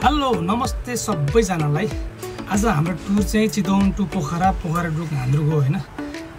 Hello नमस्ते सबैजनालाई। आज हाम्रो टुर चाहिँ चितवन टु पोखरा टु घान्द्रुक हो हैन।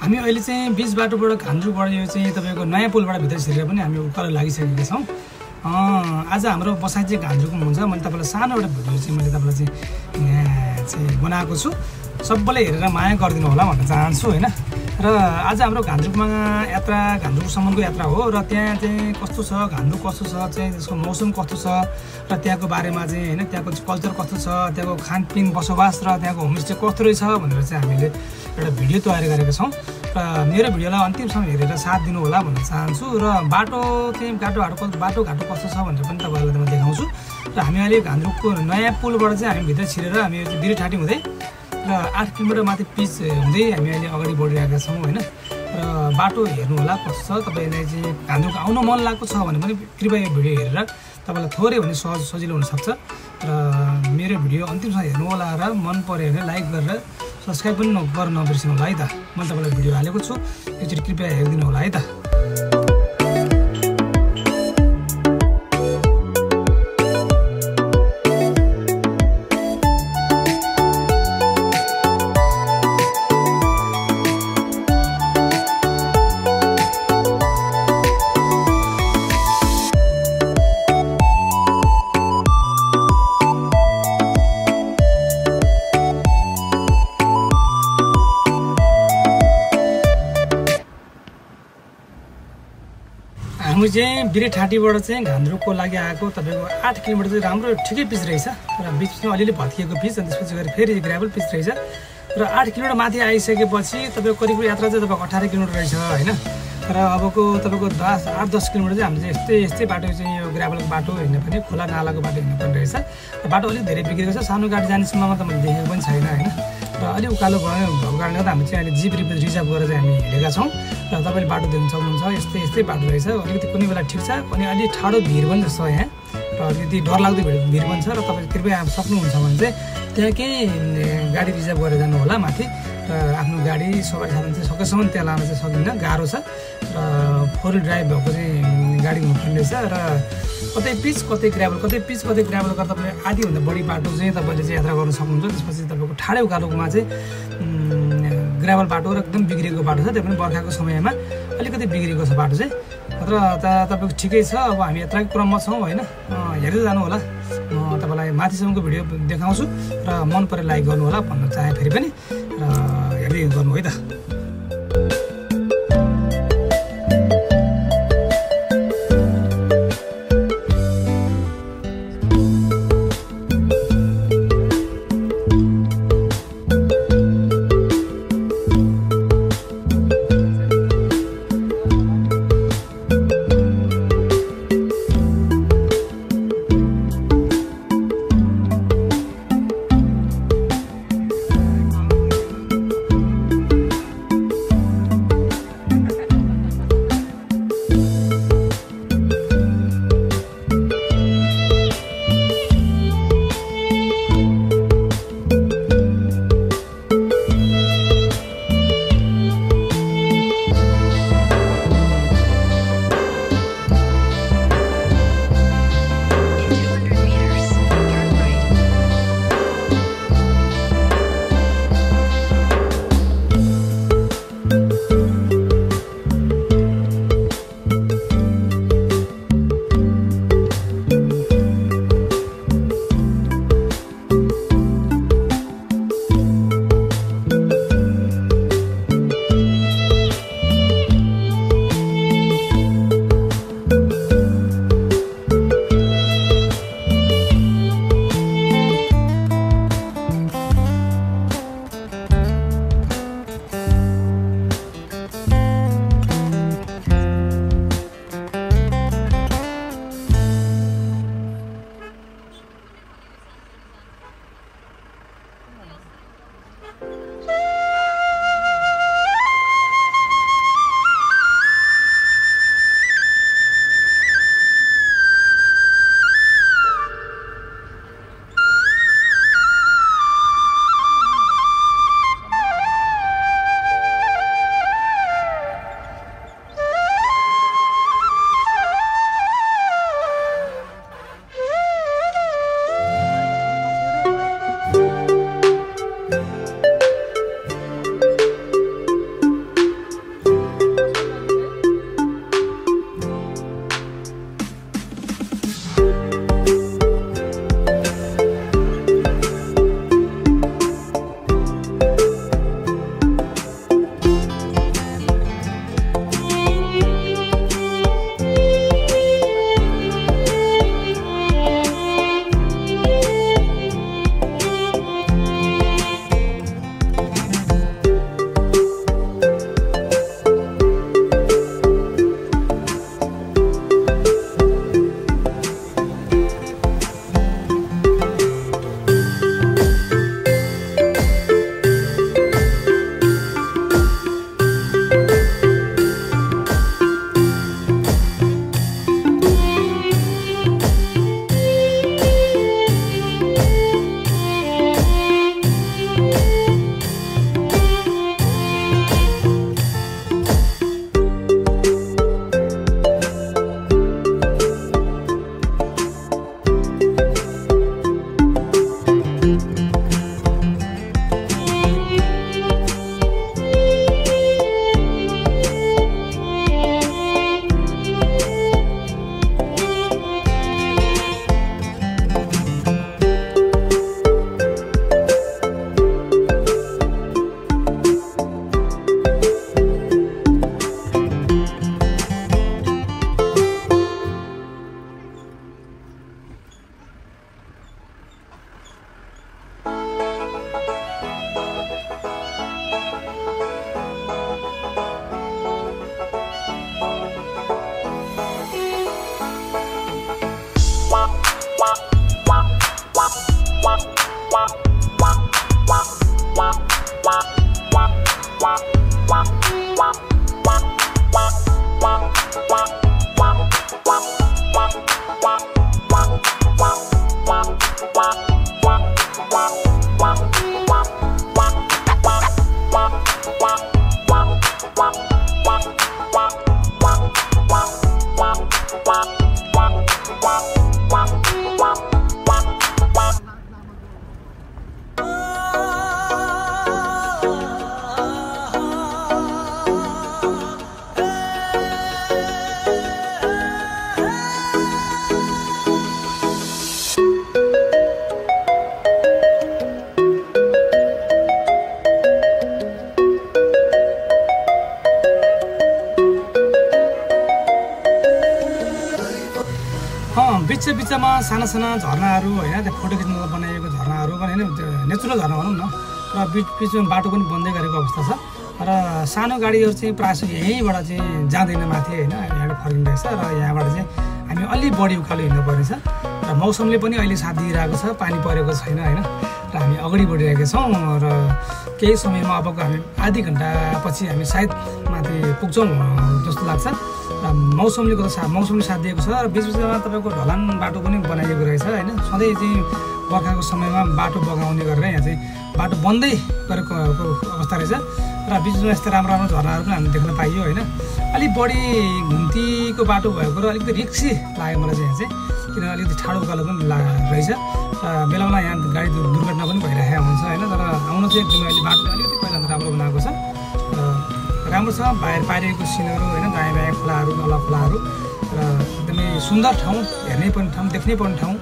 हामी अहिले चाहिँ बीच बाटोबाट घान्द्रुकबाट यो चाहिँ तपाईको नयाँ पुलबाट भित्र छिरेर पनि हामी उकालो लागिसकेका छौं। आज हाम्रो बसाइ चाहिँ घान्द्रुकमा हुन्छ। मैले तपाईलाई सानो एउटा भिडियो चाहिँ मैले तपाईलाई चाहिँ बनाएको छु। सबैले हेरेर माया गरिदिनु होला भन्न चाहन्छु हैन। र आज हाम्रो घान्द्रुकमा यात्रा घान्द्रुकसम्मको यात्रा हो र त्यहाँ चाहिँ कस्तो छ घान्द्रुक कस्तो छ चाहिँ त्यसको मौसम कस्तो छ र त्यहाँको बारेमा चाहिँ हैन त्यहाँको कल्चर कस्तो छ त्यहाँको खानपिन बसोबास र त्यहाँको होमस्टे कस्तो रहेछ भनेर चाहिँ हामीले एउटा भिडियो तयार गरेका छौं। र मेरो भिडियोलाई अन्तिमसम्म हेरेर साथ दिनु होला भन्न चाहन्छु। र बाटो चाहिँ बाटोघाटो कस्तो छ भनेर पनि तपाईहरुलाई म देखाउँछु। र हामी अहिले घान्द्रुकको नयाँ पुलबाट चाहिँ हामी भित्र छिरेर हामी बिरेठाटी हुँदै र 8 किलोमिटर माथि पिच हुँदै हामी अहिले अगाडि बढिरहेका छौं हैन। र बाटो हेर्नु होला कस्तो छ। तपाईलाई चाहिँ घान्द्रुक आउन मन लागेको छ भने पनि कृपया यो भिडियो हेरेर तपाईलाई थोरै भने सजिलो हुन सक्छ। र मेरो भिडियो अन्तिमसम्म हेर्नु होला र मन पर्यो भने लाइक गरेर सब्स्क्राइब पनि गर्न नबिर्सनु होला है त। मैले तपाईलाई भिडियो हालेको छु एकचोटी कृपया हेरिदिनु होला है त। हामी चाहिँ बिरेठाटीबाट चाहिँ घान्द्रुकको लागि आएको तपाईको 8 किलोमिटर चाहिँ राम्रो ठिकै पिच रहेछ र बीचमा अलिअलि भत्किएको पिच अनि त्यसपछि गएर फेरि ग्राभल पिच रहेछ। र 8 किलोमिटर माथि आइसकेपछि तपाईको करिब यात्रा चाहिँ तपाईको 18 किलोमिटर रहेछ हैन। र अबको तपाईको 8-10 किलोमिटर चाहिँ हामीले यस्तै बाटो चाहिँ यो ग्राभलको बाटो हिँड्ने पनि खोला नालाको बाटो हिँड्ने पनि रहेछ। र बाटो अलिक धेरै बिग्रेको छ। सानो गाडी जाने सम्ममा त मैले देखेको पनि छैन हैन। र अलि उकालो भएको कारणले गर्दा हामी चाहिँ अहिले जिप रिजर्भ गरेर चाहिँ हामी हिँडेका छौं। र तपाईले बाटो देख्न सक्नुहुन्छ यस्तै बाटो रहेछ। अलिकति कुनै बेला ठिक छ अनि अलि ठाडो भिड पनि छ यहाँ र अलिकति डरलाग्दो भिड पनि छ। र तपाईले कृपया सक्नुहुन्छ भने चाहिँ त्यहाँ केही गाडी रिजर्भ गरेर जानु होला माथि। र आफ्नो गाडी सवारी साधन चाहिँ सकेसम्म त्यहाँ लान चाहिँ सकिन्न, गाह्रो छ। र 4 ड्राइभ भएको चाहिँ गाडी हुनुपर्ने रहेछ। र कतै पिच कतै ग्राभल गर्दा तपाईले आधीभन्दा बढी बाटो चाहिँ तपाईले चाहिँ यात्रा गर्न सक्नुहुन्छ। त्यसपछि तपाईको ठाडै उकालोमा चाहिँ ग्राभल बाटो र एकदम बिग्रेको बाटो छ। त्यो पनि बर्खाको समयमा अलिकति बिग्रेको छ बाटो चाहिँ। र तपाईको ठिकै छ। अब हामी यात्राको क्रममा छौं हैन। हेर्दै जानु होला। म तपाईलाई माथिसम्मको भिडियो देखाउँछु र मन परे लाइक गर्नु होला भन्न चाहे फेरि पनि र हेर्दै गर्नु है त। साना साना झरनाहरू होइन त्यो फोटो खिच्नुको बनाइएको झरनाहरू पनि होइन नेचुरल झरना भनौँ न र बिचमा बाटो पनि बन्दै गरेको अवस्था छ र सानो गाडीहरू चाहिँ प्रायः यहीँबाट चाहिँ जाँदैन माथि होइन यहाँबाट फर्किँदो रहेछ र यहाँबाट चाहिँ हामी अलि बढी उकालो हिँड्नुपर्नेछ र मौसमले पनि अहिले साथ दिइरहेको छ पानी परेको छैन होइन र हामी अगाडि बढिरहेका छौँ र केही समयमा अबको हामी आधी घन्टापछि हामी सायद माथि पुग्छौँ जस्तो लाग्छ र मौसमले साथ दिएको छ र बिचबिचमा तपाईँको ढलान बाटो पनि बनाइएको रहेछ होइन सधैँ चाहिँ बर्खाको समयमा बाटो बगाउने गरेर यहाँ चाहिँ बाटो बन्दै गरेको अवस्था रहेछ र बिचमा यस्तो राम्रो राम्रो झरनाहरू पनि हामीले देख्न पाइयो होइन अलिक बढी घुम्तीको बाटो भएको र अलिकति रिक्सी लाग्यो मलाई चाहिँ यहाँ चाहिँ किन अलिकति ठाडो उकालो पनि रहेछ र बेला बेला यहाँ गाडी दुर्घटना पनि भइरहेको हुन्छ होइन तर आउन चाहिँ एकदमै अहिले बाटो अलिकति पहिला राम्रो बनाएको छ र राम्रो छ बाहिर पारिएको सिनहरू होइन दायाँ बायाँ खोलाहरू नला खोलाहरू र एकदमै सुन्दर ठाउँ हेर्नै पर्ने ठाउँ देख्नै पर्ने ठाउँ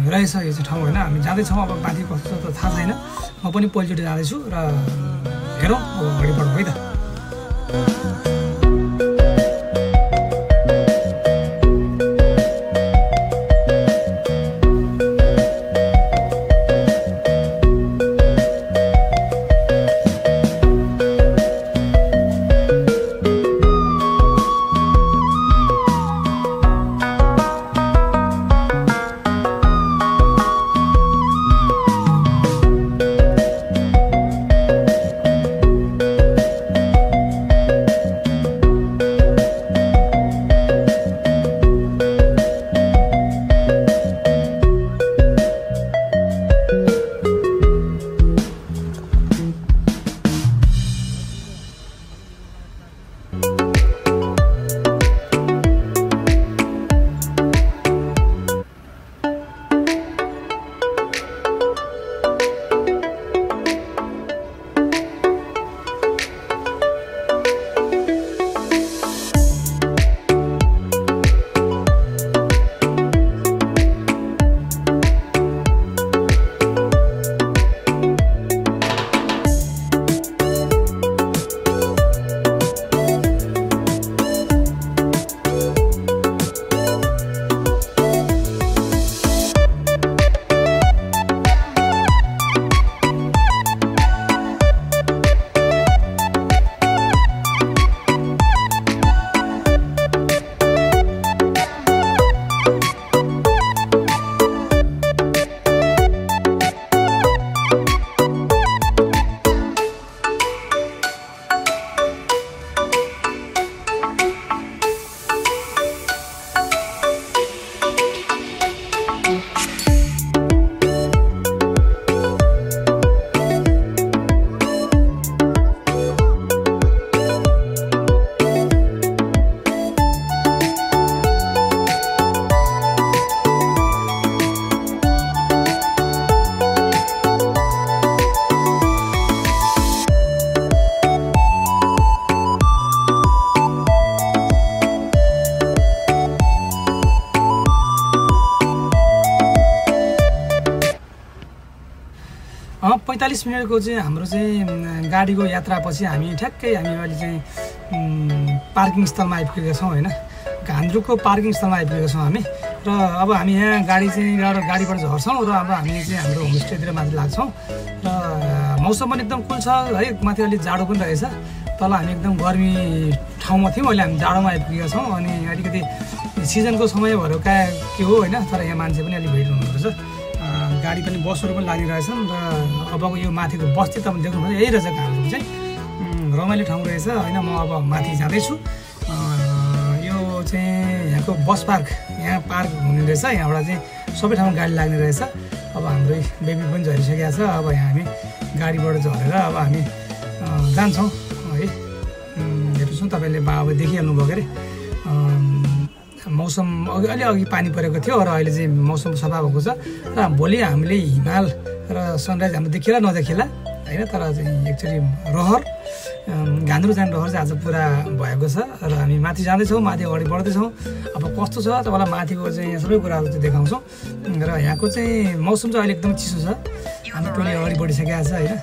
रहेछ यो चाहिँ ठाउँ होइन हामी जाँदैछौँ अब माथि कस्तो त थाहा छैन म पनि पहिलोचोटि जाँदैछु र हेरौँ अब अगाडि बढौँ है त पैँतालिस मिनटको चाहिँ हाम्रो चाहिँ गाडीको यात्रापछि हामी ठ्याक्कै हामी अहिले चाहिँ पार्किङ स्थलमा आइपुगेका छौँ होइन घान्द्रुकको पार्किङ स्थलमा आइपुगेका छौँ हामी र अब हामी यहाँ गाडीबाट झर्छौँ र अब हामी चाहिँ हाम्रो होमस्टेतिर माथि लाग्छौँ र मौसम पनि एकदम कुल छ है माथि अलिक जाडो पनि रहेछ तल हामी एकदम गर्मी ठाउँमा थियौँ अहिले हामी जाडोमा आइपुगेका छौँ अनि अलिकति सिजनको समय भएर के हो होइन तर यहाँ मान्छे पनि अलिक भिड हुँदो रहेछ गाडी पनि बसहरू पनि लागिरहेछन् र अबको यो माथिको बस्ती तपाईँ देख्नुभयो यही रहेछ घान्द्रुक चाहिँ रमाइलो ठाउँ रहेछ होइन म अब माथि जाँदैछु यो चाहिँ यहाँको बस पार्क यहाँ पार्क हुने रहेछ यहाँबाट चाहिँ सबै ठाउँमा गाडी लाग्ने रहेछ अब हाम्रो बेबी पनि झरिसकेको छ अब यहाँ हामी गाडीबाट झरेर अब हामी जान्छौँ है हेर्नुहोस् न तपाईँले अब देखिहाल्नु भयो के अरे मौसम अलि पानी परेको थियो र अहिले चाहिँ मौसम सफा भएको छ र भोलि हामीले हिमाल र सनराइज हाम्रो देखिएला नदेखिएला होइन तर चाहिँ एक्चुअली घान्द्रुक जाने रहर चाहिँ आज पुरा भएको छ र हामी माथि जाँदैछौँ माथि अगाडि बढ्दैछौँ अब कस्तो छ तपाईँलाई माथिको चाहिँ सबै कुराहरू चाहिँ देखाउँछौँ र यहाँको चाहिँ मौसम चाहिँ अहिले एकदम चिसो छ हामी टोली अगाडि बढिसकेको छ होइन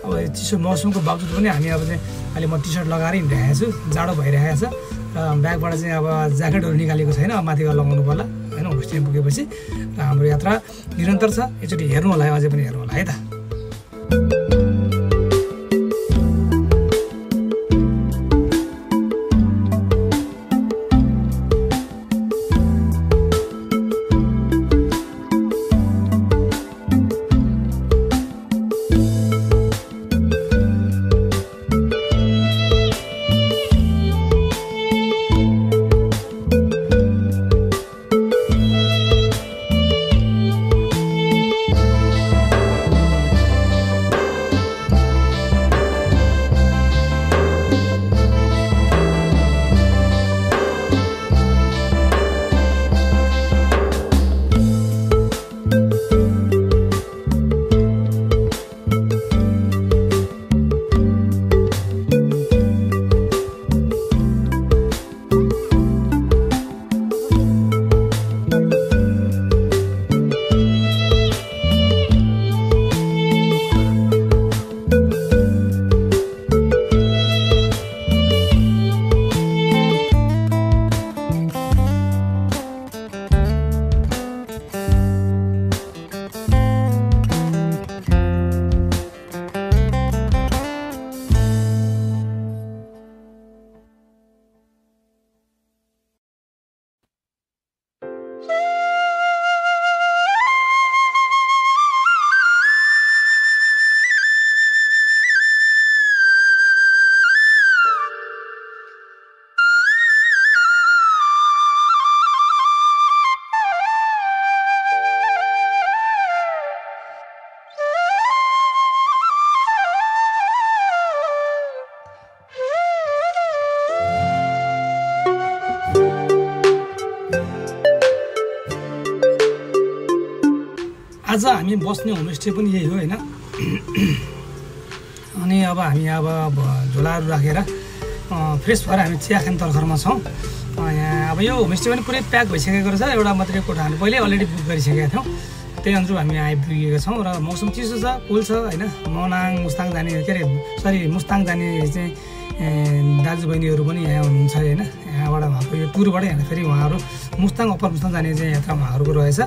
अब चिसो मौसमको बावजुद पनि हामी अब चाहिँ अहिले म टी सर्ट लगाएर हिँडिरहेको छु जाडो भइरहेको छ र ब्यागबाट चाहिँ अब ज्याकेटहरू निकालेको छैन अब माथि लगाउनु पर्ला होइन छैन होमस्टेमा पुगेपछि। र हाम्रो यात्रा निरन्तर छ, एकचोटि हेर्नु होला, अझै पनि हेर्नु होला है त। आज हामी बस्ने होमस्टे पनि यही हो हैन। अनि अब हामी अब झोलाहरू राखेर फ्रेस भएर हामी चिया खाने तर्खरमा छौँ। यहाँ अब यो होमस्टे पनि पुरै प्याक भइसकेको रहेछ, एउटा मात्रै कोठा हामी पहिल्यै अलरेडी बुक गरिसकेका थियौँ, त्यही अनुसार हामी आइपुगेका छौँ। र मौसम चिसो छ, कुल छ हैन। मनाङ मुस्ताङ जाने के अरे सरी मुस्ताङ जाने चाहिँ दाजुबहिनीहरू पनि यहाँ हुनुहुन्छ हैन। यहाँबाट उहाँको यो टुरबाट यहाँ फेरि उहाँहरू मुस्ताङ अप्पर मुस्ताङ जाने चाहिँ यात्रा उहाँहरूको रहेछ।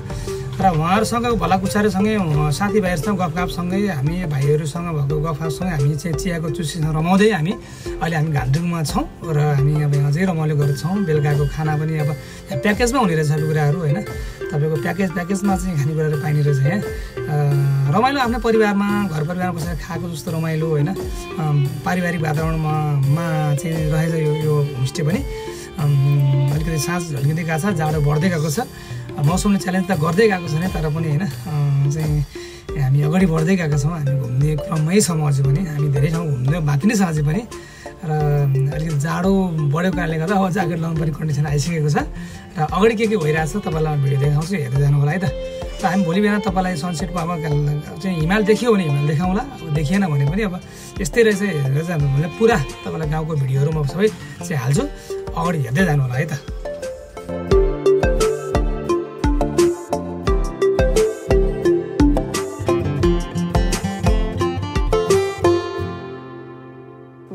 र उहाँहरूसँग भलाकुसारसँगै साथीभाइहरूसँग गफगाफसँगै हामी भाइहरूसँग भएको गफगाफसँगै हामी चाहिँ चियाको चुस्कीसँग रमाउँदै अहिले हामी घान्द्रुङमा छौँ। र हामी अब अझै रमाइलो गरेर छौँ। बेलुकाको खाना पनि अब यहाँ प्याकेजमा हुने रहेछ कुराहरू होइन। तपाईँको प्याकेजमा चाहिँ खानेकुराहरू पाइने रहेछ यहाँ। रमाइलो आफ्नो परिवारमा घर परिवारमा बसेर खाएको जस्तो रमाइलो होइन। पारिवारिक वातावरणमा चाहिँ रहेछ यो होमस्टे पनि। अलिकति साँझ झल्किँदै गएको छ, जाडो बढ्दै गएको छ। मौसमले च्यालेन्ज त गर्दै गएको छ नि, तर पनि होइन चाहिँ हामी अगाडि बढ्दै गएका छौँ। हामी घुम्ने क्रममै छौँ अझै पनि। हामी धेरै ठाउँ घुम्नु बाँकी नै छ अझै पनि। र अलिकति जाडो बढेको कारणले गर्दा अब ज्याकेट लाउनु पर्ने कन्डिसन आइसकेको छ। र अगाडि के रहेछ तपाईँलाई भिडियो देखाउँछु, हेर्दै जानु होला है त। र हामी भोलि बिहान तपाईँलाई सनसेटको अब चाहिँ हिमाल देखियो भने हिमाल देखाउँला, अब देखिएन भने पनि अब यस्तै रहेछ हेरेर जानु भने पुरा तपाईँलाई गाउँको भिडियोहरू म सबै चाहिँ हाल्छु, अगाडि हेर्दै जानु होला है त।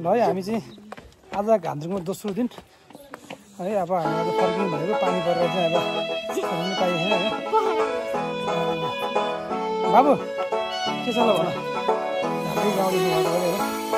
ल हामी चाहिँ आज घान्द्रुङको दोस्रो दिन है। अब हामी अब फर्किनु भनेको पानी परेर चाहिँ अब फर्किनु पाइएन है। बाबु के छ ल भन, हाम्रो गाउँदेखि सबैले त्यहाँ आउँछ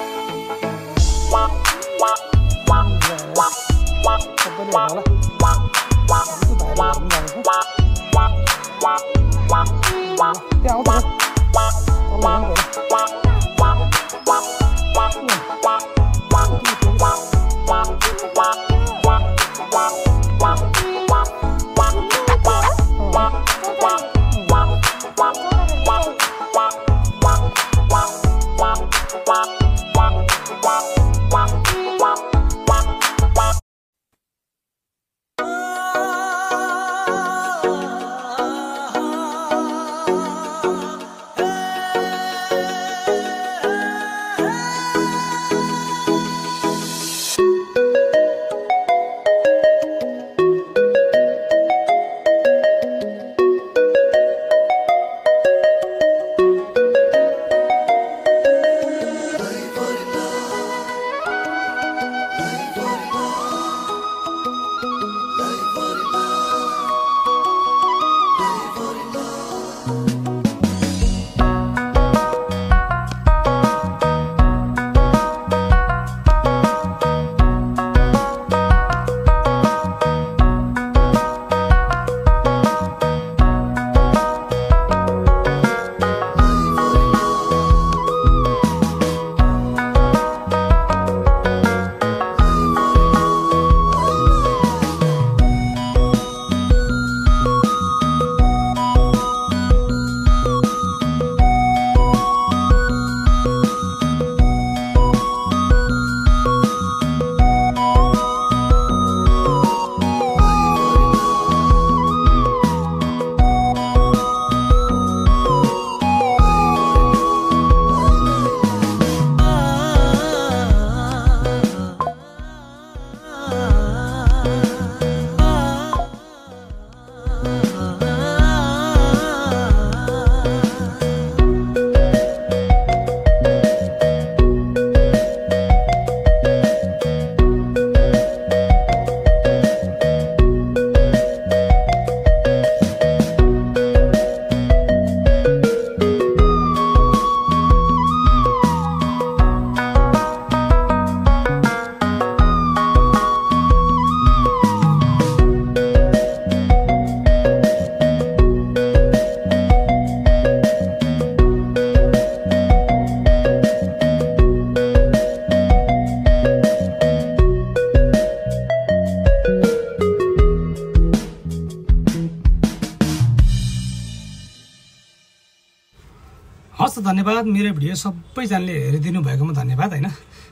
हस् त धन्यवाद। मेरो भिडियो सबैजनाले हेरिदिनु भएकोमा धन्यवाद होइन।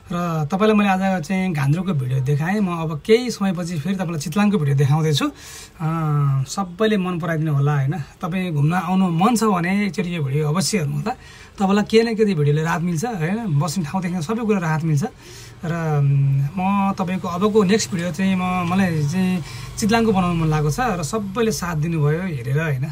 र तपाईँलाई मैले आज चाहिँ घान्द्रुकको भिडियो देखाएँ। म अब केही समयपछि फेरि तपाईँलाई चितलाङको भिडियो देखाउँदैछु। सबैले मन पराइदिनु होला होइन। तपाईँ घुम्न आउनु मन छ भने एकचोटि यो भिडियो अवश्य हेर्नु होला। तपाईँलाई केही न केही भिडियोले राहत मिल्छ होइन। बस्ने ठाउँदेखि सबै कुरा राहत मिल्छ। र म तपाईँको अबको नेक्स्ट भिडियो चाहिँ मलाई चाहिँ चितलाङको बनाउनु मन लागेको छ। र सबैले साथ दिनुभयो हेरेर होइन।